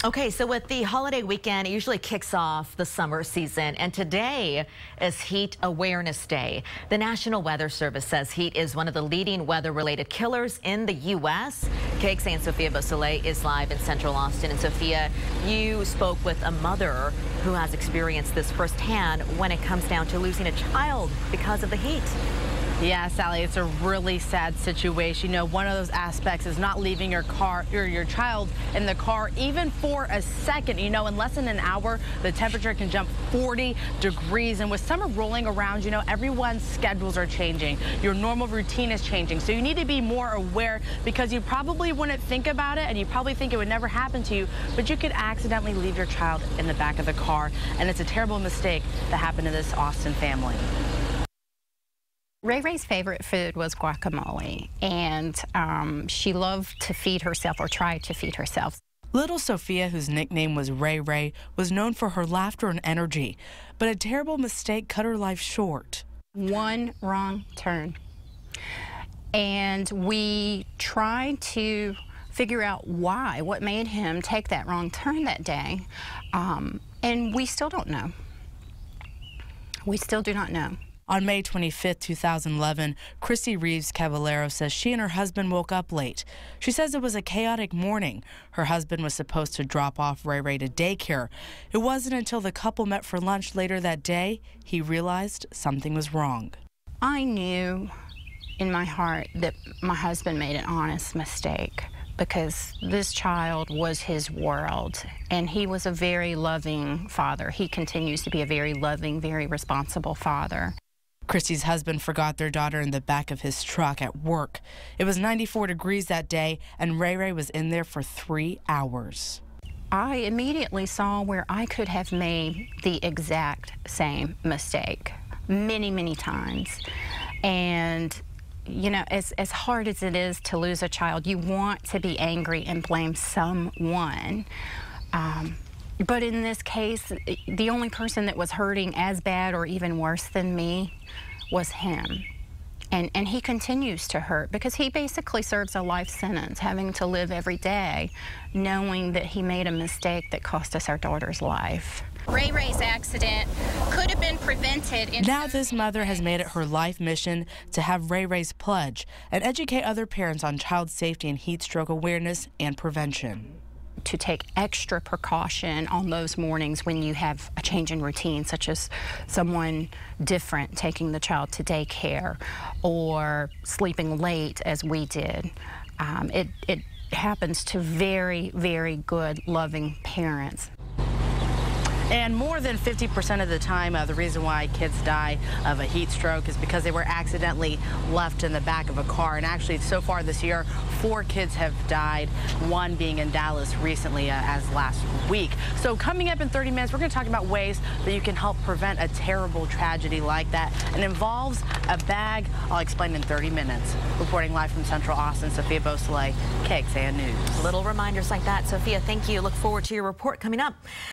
Okay, so with the holiday weekend, it usually kicks off the summer season, and today is Heat Awareness Day. The National Weather Service says heat is one of the leading weather-related killers in the U.S. KXAN Sophia Beausoleil is live in Central Austin. And Sophia, you spoke with a mother who has experienced this firsthand when it comes down to losing a child because of the heat. Yeah, Sally, it's a really sad situation. You know, one of those aspects is not leaving your car or your child in the car even for a second. You know, in less than an hour, the temperature can jump 40 degrees. And with summer rolling around, you know, everyone's schedules are changing. Your normal routine is changing. So you need to be more aware, because you probably wouldn't think about it and you probably think it would never happen to you, but you could accidentally leave your child in the back of the car. And it's a terrible mistake that happened to this Austin family. Ray Ray's favorite food was guacamole, and she loved to feed herself, or try to feed herself. Little Sophia, whose nickname was Ray Ray, was known for her laughter and energy, but a terrible mistake cut her life short. One wrong turn. And we tried to figure out why, what made him take that wrong turn that day, and we still don't know. We still do not know. On May 25, 2011, Christy Reeves Cavallero says she and her husband woke up late. She says it was a chaotic morning. Her husband was supposed to drop off Ray Ray to daycare. It wasn't until the couple met for lunch later that day he realized something was wrong. I knew in my heart that my husband made an honest mistake, because this child was his world, and he was a very loving father. He continues to be a very loving, very responsible father. Christy's husband forgot their daughter in the back of his truck at work. It was 94 degrees that day, and Ray Ray was in there for 3 hours. I immediately saw where I could have made the exact same mistake many, many times. And you know, as hard as it is to lose a child, you want to be angry and blame someone. But in this case, the only person that was hurting as bad or even worse than me was him. And he continues to hurt, because he basically serves a life sentence, having to live every day knowing that he made a mistake that cost us our daughter's life. Ray Ray's accident could have been prevented. Now this mother has made it her life mission to have Ray Ray's pledge and educate other parents on child safety and heat stroke awareness and prevention. To take extra precaution on those mornings when you have a change in routine, such as someone different taking the child to daycare or sleeping late as we did. It happens to very, very good, loving parents. And more than 50% of the time, the reason why kids die of a heat stroke is because they were accidentally left in the back of a car. And actually, so far this year, 4 kids have died, one being in Dallas recently as last week. So coming up in 30 minutes, we're going to talk about ways that you can help prevent a terrible tragedy like that. And involves a bag. I'll explain in 30 minutes. Reporting live from Central Austin, Sophia Beausoleil, KXAN News. Little reminders like that. Sophia, thank you. Look forward to your report coming up.